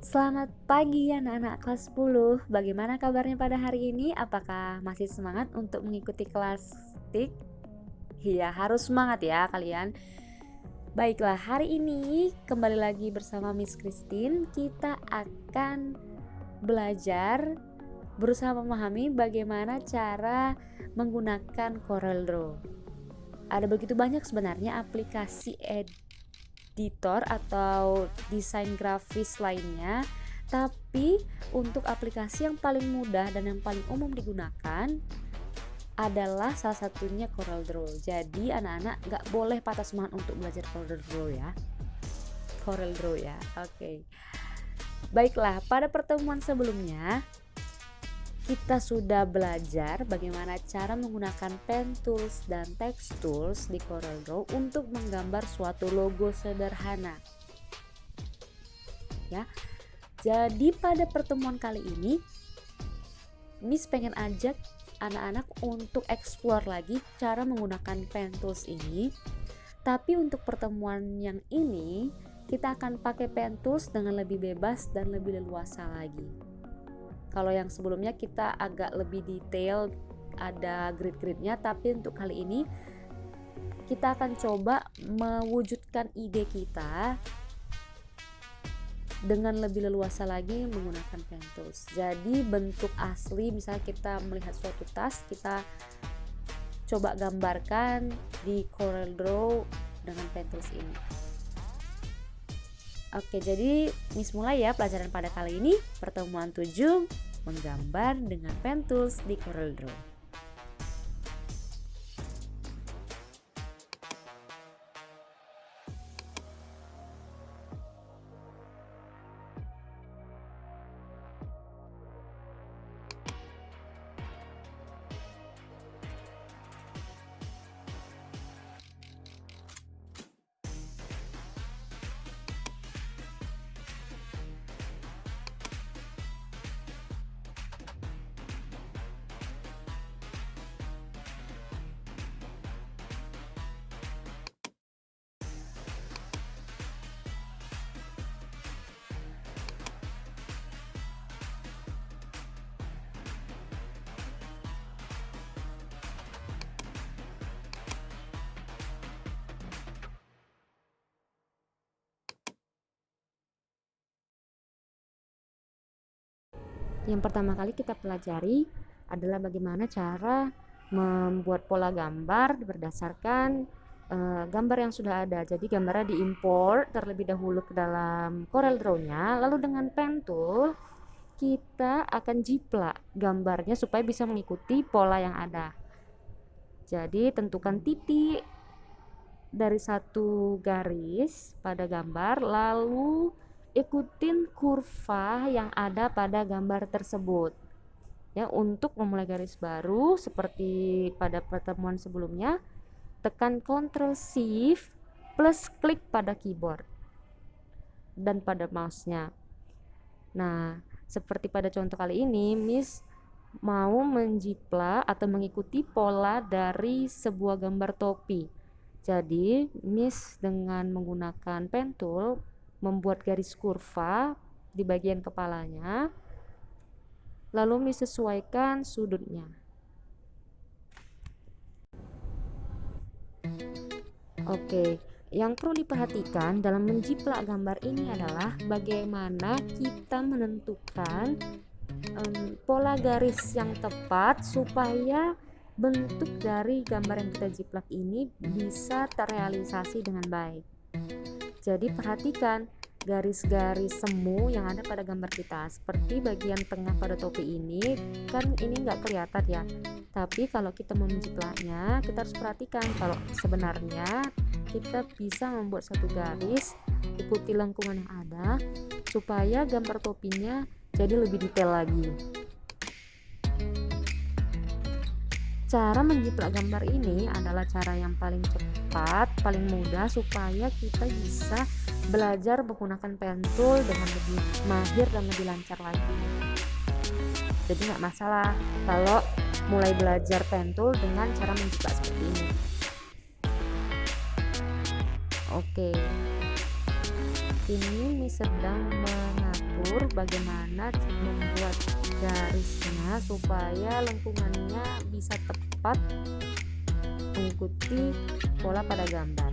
Selamat pagi anak-anak kelas 10. Bagaimana kabarnya pada hari ini? Apakah masih semangat untuk mengikuti kelas TIK? Iya, harus semangat ya kalian. Baiklah, hari ini kembali lagi bersama Miss Christine. Kita akan belajar berusaha memahami bagaimana cara menggunakan CorelDRAW. Ada begitu banyak sebenarnya aplikasi editor atau desain grafis lainnya, tapi untuk aplikasi yang paling mudah dan yang paling umum digunakan adalah salah satunya CorelDRAW. Jadi anak-anak nggak boleh patah semangat untuk belajar CorelDRAW ya. CorelDRAW ya. Oke. Baiklah, pada pertemuan sebelumnya kita sudah belajar bagaimana cara menggunakan pen tools dan text tools di CorelDRAW untuk menggambar suatu logo sederhana. Ya. Jadi pada pertemuan kali ini Miss pengen ajak anak-anak untuk explore lagi cara menggunakan pen tools ini. Tapi untuk pertemuan yang ini kita akan pakai pen tools dengan lebih bebas dan lebih leluasa lagi. Kalau yang sebelumnya kita agak lebih detail, ada grid-gridnya, tapi untuk kali ini kita akan coba mewujudkan ide kita dengan lebih leluasa lagi menggunakan pen tools. Jadi bentuk asli, misalnya kita melihat suatu tas, kita coba gambarkan di CorelDRAW dengan pen tools ini. Oke, jadi Miss mulai ya pelajaran pada kali ini. Pertemuan 7, menggambar dengan pen tools di CorelDRAW. Yang pertama kali kita pelajari adalah bagaimana cara membuat pola gambar berdasarkan gambar yang sudah ada. Jadi gambarnya diimport terlebih dahulu ke dalam CorelDRAW-nya, lalu dengan pen tool kita akan jiplak gambarnya supaya bisa mengikuti pola yang ada. Jadi tentukan titik dari satu garis pada gambar, lalu ikutin kurva yang ada pada gambar tersebut. Ya, untuk memulai garis baru seperti pada pertemuan sebelumnya, tekan Ctrl Shift plus klik pada keyboard dan pada mouse-nya. Nah, seperti pada contoh kali ini, Miss mau menjiplak atau mengikuti pola dari sebuah gambar topi. Jadi, Miss dengan menggunakan pen tool membuat garis kurva di bagian kepalanya, lalu Miss sesuaikan sudutnya. Oke, yang perlu diperhatikan dalam menjiplak gambar ini adalah bagaimana kita menentukan pola garis yang tepat supaya bentuk dari gambar yang kita jiplak ini bisa terrealisasi dengan baik. Jadi perhatikan garis-garis semu yang ada pada gambar kita, seperti bagian tengah pada topi ini, kan ini nggak kelihatan ya, tapi kalau kita mau menjiplaknya kita harus perhatikan kalau sebenarnya kita bisa membuat satu garis, ikuti lengkungan yang ada supaya gambar topinya jadi lebih detail lagi. Cara menjiplak gambar ini adalah cara yang paling cepat, paling mudah supaya kita bisa belajar menggunakan pen tool dengan lebih mahir dan lebih lancar lagi. Jadi nggak masalah kalau mulai belajar pen tool dengan cara menjiplak seperti ini. Oke. Ini Miss sedang mengatur bagaimana membuat garisnya supaya lengkungannya bisa tepat mengikuti pola pada gambar.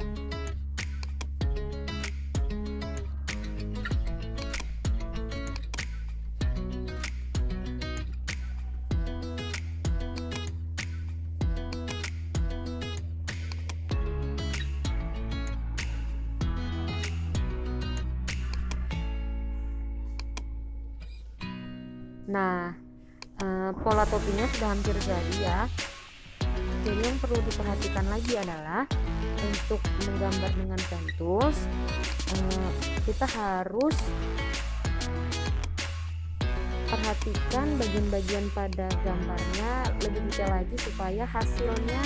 Nah, pola topinya sudah hampir jadi ya. Jadi yang perlu diperhatikan lagi adalah untuk menggambar dengan pen tools, kita harus perhatikan bagian-bagian pada gambarnya lebih detail lagi supaya hasilnya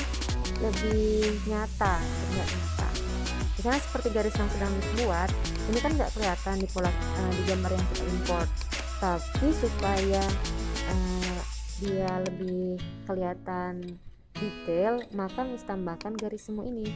lebih nyata, terlihat nyata. Misalnya seperti garis yang sedang dibuat, ini kan nggak kelihatan di pola di gambar yang kita import, tapi supaya dia lebih kelihatan detail, maka Miss tambahkan garis semu ini.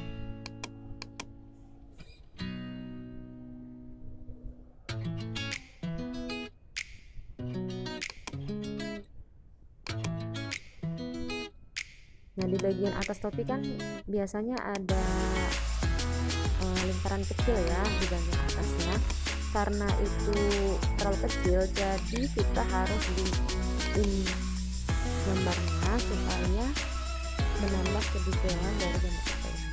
Nah, di bagian atas topi kan biasanya ada lingkaran kecil ya di bagian atasnya. Karena itu terlalu kecil, jadi kita harus di gambarnya supaya menambah kedetailan dari gambar kita ini.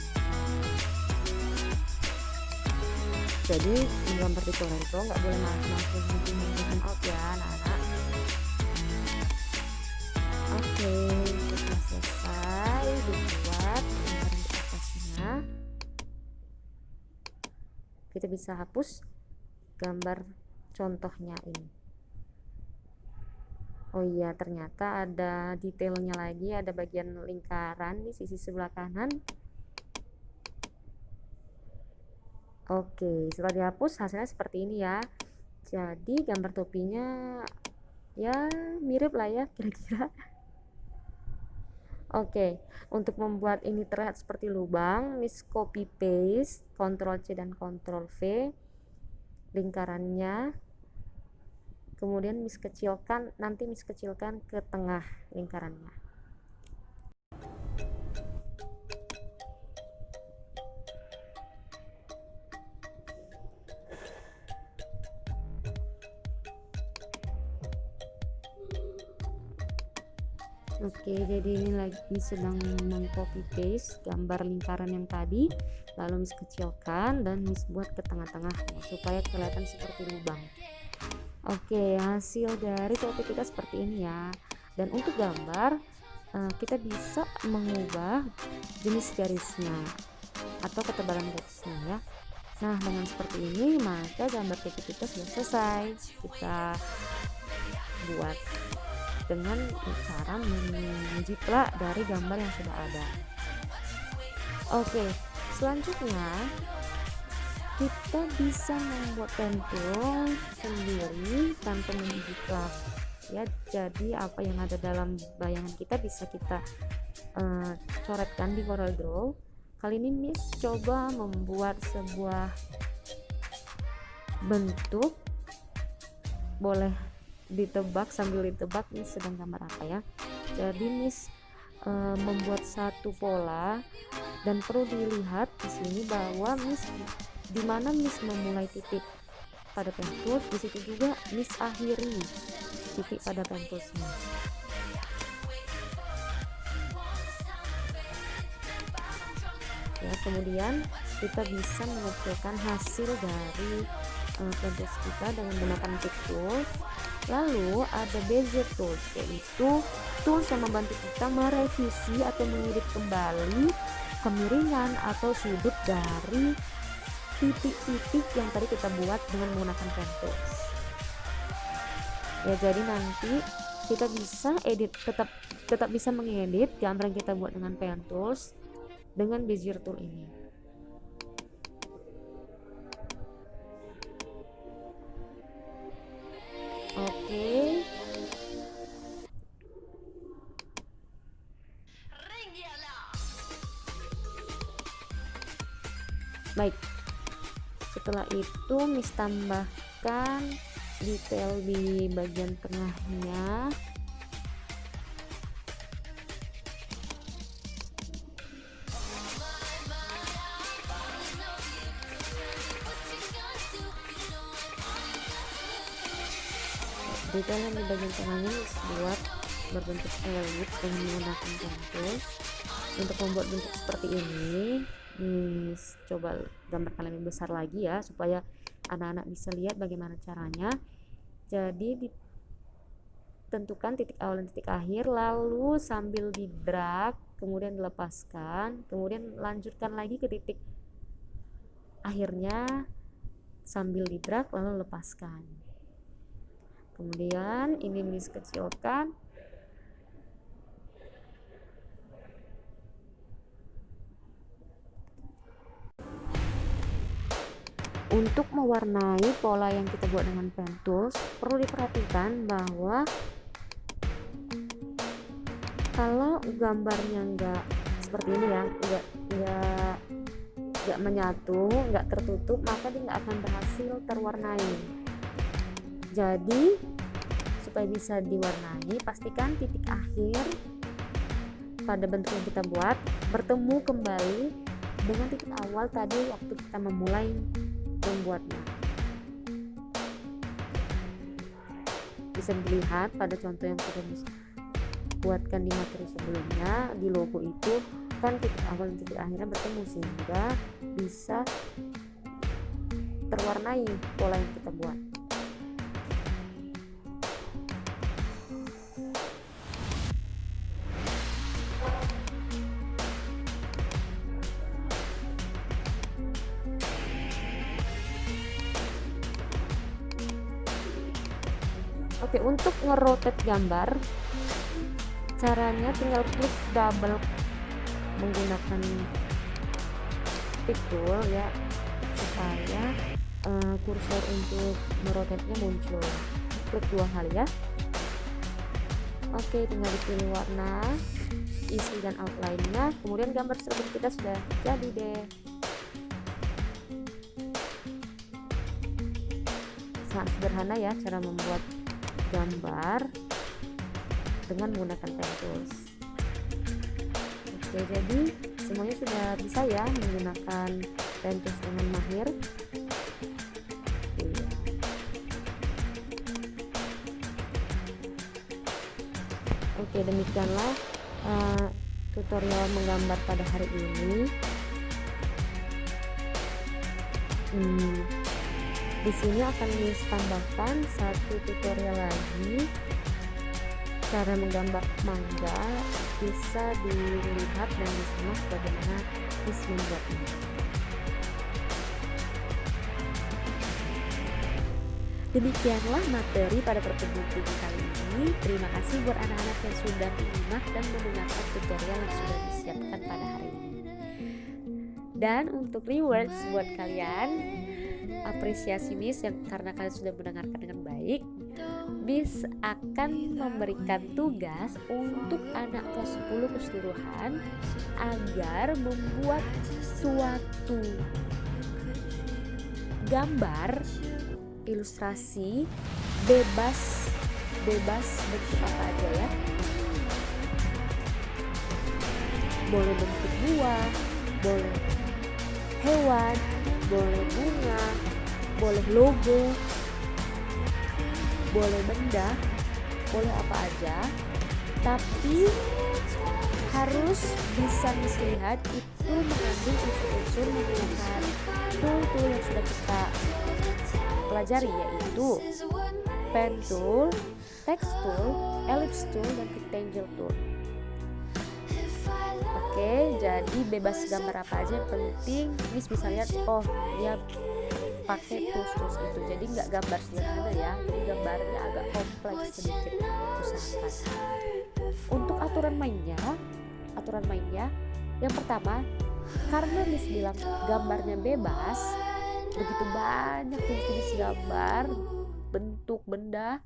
Jadi menggambar di Corel Draw nggak boleh langsung zoom out ya anak-anak. Oke, sudah selesai dibuat lingkaran di atasnya. Kita bisa hapus gambar contohnya ini. Oh iya, ternyata ada detailnya lagi, ada bagian lingkaran di sisi sebelah kanan. Oke, setelah dihapus hasilnya seperti ini ya. Jadi gambar topinya ya mirip lah ya kira-kira. Oke, untuk membuat ini terlihat seperti lubang, Miss copy paste, Ctrl C dan Ctrl V lingkarannya, kemudian Miss kecilkan, nanti Miss kecilkan ke tengah lingkarannya. Oke, jadi ini lagi sedang meng-copy paste gambar lingkaran yang tadi, lalu Miss kecilkan dan Miss buat ke tengah-tengahnya supaya kelihatan seperti lubang. Oke, hasil dari topi kita seperti ini ya. Dan untuk gambar kita bisa mengubah jenis garisnya atau ketebalan garisnya ya. Nah, dengan seperti ini maka gambar topi kita sudah selesai. Kita buat dengan cara menjiplak dari gambar yang sudah ada. Oke, selanjutnya kita bisa membuat pen tool sendiri tanpa menjiplak ya. Jadi apa yang ada dalam bayangan kita bisa kita coretkan di Corel Draw. Kali ini Miss coba membuat sebuah bentuk, boleh ditebak, sambil ditebak Miss sedang gambar apa ya. Jadi Miss membuat satu pola dan perlu dilihat di sini bahwa Miss di mana Miss memulai titik pada pen tools, di situ juga Miss akhiri titik pada pen toolsnya. Ya, kemudian kita bisa mengecilkan hasil dari pen tools kita dengan menggunakan pick tools. Lalu ada bezier tools, yaitu tools yang membantu kita merevisi atau mengedit kembali kemiringan atau sudut dari titik-titik yang tadi kita buat dengan menggunakan pen tools. Ya, jadi nanti kita bisa edit, tetap bisa mengedit gambar yang kita buat dengan pen tools dengan bezier tool ini. Oke. Baik. Setelah itu Miss tambahkan detail di bagian tengahnya. Detail yang di bagian tengahnya Miss buat berbentuk elips dengan menggunakan pentus. Untuk membuat bentuk seperti ini, Miss coba gambarkan lebih besar lagi ya, supaya anak-anak bisa lihat bagaimana caranya. Jadi ditentukan titik awal dan titik akhir, lalu sambil di drag kemudian dilepaskan, kemudian lanjutkan lagi ke titik akhirnya sambil di drag lalu lepaskan. Kemudian ini Miss kecilkan. Untuk mewarnai pola yang kita buat dengan pen tools, perlu diperhatikan bahwa kalau gambarnya enggak seperti ini ya, enggak menyatu, enggak tertutup, maka dia enggak akan berhasil terwarnai. Jadi supaya bisa diwarnai, pastikan titik akhir pada bentuk yang kita buat bertemu kembali dengan titik awal tadi waktu kita memulai membuatnya. Bisa dilihat pada contoh yang sudah bisa buatkan di materi sebelumnya, di logo itu kan titik awal dan titik akhirnya bertemu sehingga bisa terwarnai pola yang kita buat. Oke, untuk ngerotate gambar, caranya tinggal klik double menggunakan pick tool ya, supaya kursor untuk merotate-nya muncul. Klik 2 kali ya. Oke, tinggal dipilih warna, isi dan outline-nya, kemudian gambar tersebut kita sudah jadi deh. Sangat sederhana ya cara membuat gambar dengan menggunakan pen tools. Oke, jadi semuanya sudah bisa ya menggunakan pen tools dengan mahir. Iya. Oke, demikianlah tutorial menggambar pada hari ini. Di sini akan Miss tambahkan satu tutorial lagi, cara menggambar manga. Bisa dilihat dan disimak bagaimana Miss membuatnya. Demikianlah materi pada pertemuan kali ini. Terima kasih buat anak-anak yang sudah menyimak dan mendengarkan tutorial yang sudah disiapkan pada hari ini. Dan untuk rewards buat kalian, apresiasi Miss yang karena kalian sudah mendengarkan dengan baik, Miss akan memberikan tugas untuk anak kelas 10 keseluruhan agar membuat suatu gambar ilustrasi bebas bentuk apa aja ya. Boleh bentuk buah, boleh hewan, boleh bunga, boleh logo, boleh benda, boleh apa aja, tapi harus bisa dilihat itu mengandung unsur-unsur menggunakan tool-tool yang sudah kita pelajari, yaitu pen tool, text tool, ellipse tool, dan rectangle tool. Oke, jadi bebas gambar apa aja, yang penting Miss bisa lihat, oh dia pakai tools itu, jadi nggak gambar sederhana ya, jadi gambarnya agak kompleks sedikit, usahakan. Untuk aturan mainnya yang pertama, karena Miss bilang gambarnya bebas, begitu banyak jenis gambar, bentuk benda,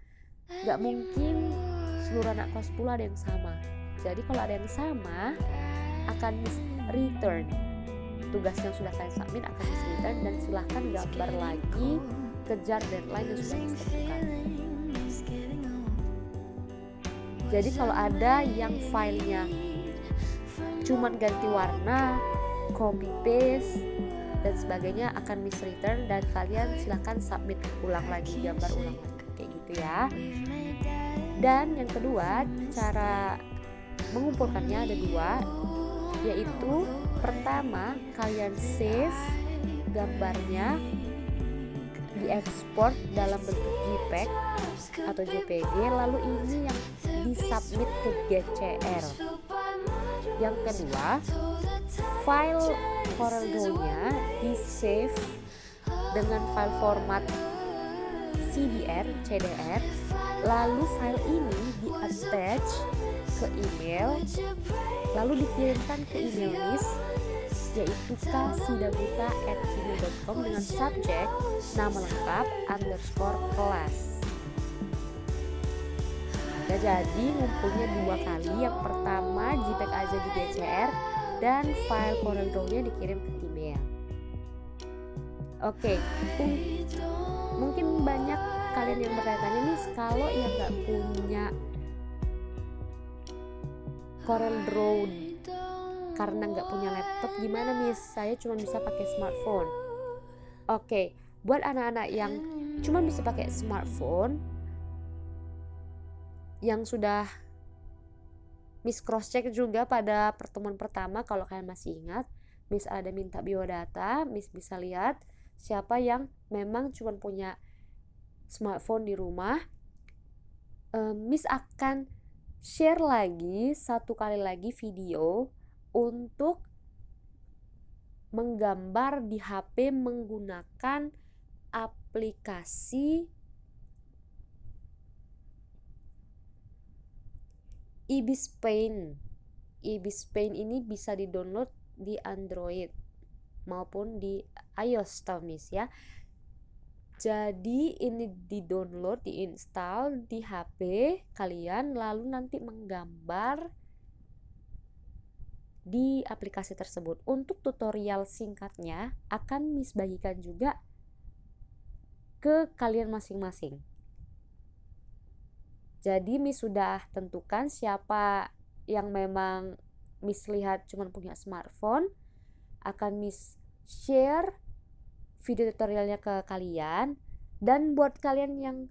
nggak mungkin seluruh anak kelas 10 ada yang sama. Jadi kalau ada yang sama akan Miss return tugas yang sudah kalian submit akan Miss return, dan silahkan gambar lagi, kejar deadline yang sudah Miss tentukan. Jadi kalau ada yang filenya cuman ganti warna, copy paste dan sebagainya akan Miss return, dan kalian silahkan submit ulang lagi, gambar ulang lagi kayak gitu ya. Dan yang kedua, cara mengumpulkannya ada dua, yaitu pertama kalian save gambarnya, diekspor dalam bentuk JPEG atau JPG, lalu ini yang disubmit ke GCR. Yang kedua, file CorelDRAW-nya di save dengan file format CDR, CDR, lalu file ini di attach ke email, lalu dikirimkan ke email Miss, yaitu kasidabuta@gmail.com dengan subjek nama lengkap _kelas. Ya, jadi ngumpulnya dua kali, yang pertama JPEG aja di GCR dan file CorelDRAW-nya dikirim ke email. Oke, mungkin banyak kalian yang bertanya-tanya, Miss, kalau yang nggak punya CorelDRAW karena nggak punya laptop gimana, Miss? Saya cuma bisa pakai smartphone. Oke, buat anak-anak yang cuma bisa pakai smartphone, yang sudah Miss cross check juga pada pertemuan pertama, kalau kalian masih ingat, Miss ada minta biodata, Miss bisa lihat siapa yang memang cuma punya smartphone di rumah. Miss akan share lagi satu kali lagi video untuk menggambar di HP menggunakan aplikasi Ibis Paint. Ibis Paint ini bisa di-download di Android maupun di iOS, tau Miss ya. Jadi ini di-download, di-install di HP kalian, lalu nanti menggambar di aplikasi tersebut. Untuk tutorial singkatnya akan Miss bagikan juga ke kalian masing-masing. Jadi Miss sudah tentukan siapa yang memang Miss lihat cuma punya smartphone, akan Miss share video tutorialnya ke kalian. Dan buat kalian yang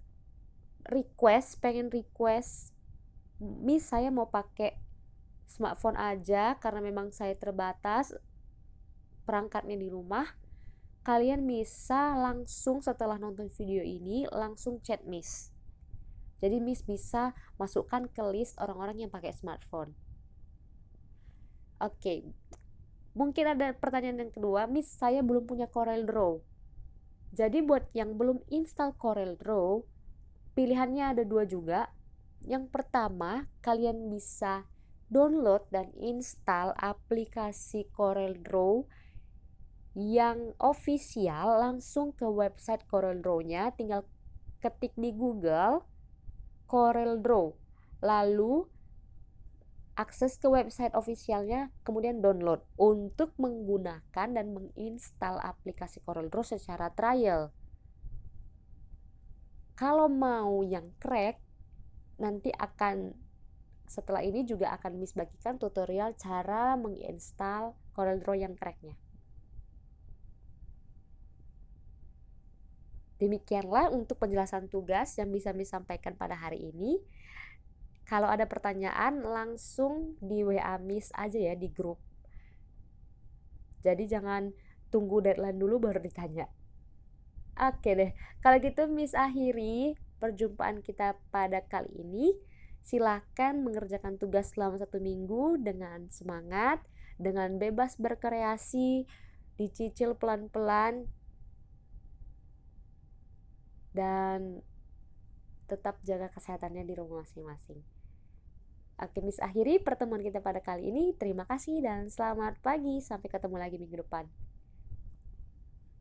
pengen request, Miss saya mau pakai smartphone aja karena memang saya terbatas perangkatnya di rumah, kalian bisa langsung setelah nonton video ini langsung chat Miss. Jadi Miss bisa masukkan ke list orang-orang yang pakai smartphone. Oke, mungkin ada pertanyaan yang kedua, Miss saya belum punya CorelDRAW. Jadi buat yang belum install CorelDRAW, pilihannya ada dua juga. Yang pertama, kalian bisa download dan install aplikasi CorelDRAW yang official langsung ke website CorelDRAW-nya, tinggal ketik di Google CorelDRAW, lalu akses ke website officialnya, kemudian download untuk menggunakan dan menginstal aplikasi CorelDRAW secara trial. Kalau mau yang crack, nanti setelah ini juga akan Miss bagikan tutorial cara menginstal CorelDRAW yang cracknya. Demikianlah untuk penjelasan tugas yang bisa Miss sampaikan pada hari ini. Kalau ada pertanyaan langsung di WA Miss aja ya di grup. Jadi jangan tunggu deadline dulu baru ditanya. Oke deh, kalau gitu Miss akhiri perjumpaan kita pada kali ini. Silakan mengerjakan tugas selama 1 minggu dengan semangat, dengan bebas berkreasi, dicicil pelan-pelan, dan tetap jaga kesehatannya di rumah masing-masing. Oke, Miss akhiri pertemuan kita pada kali ini. Terima kasih dan selamat pagi. Sampai ketemu lagi minggu depan.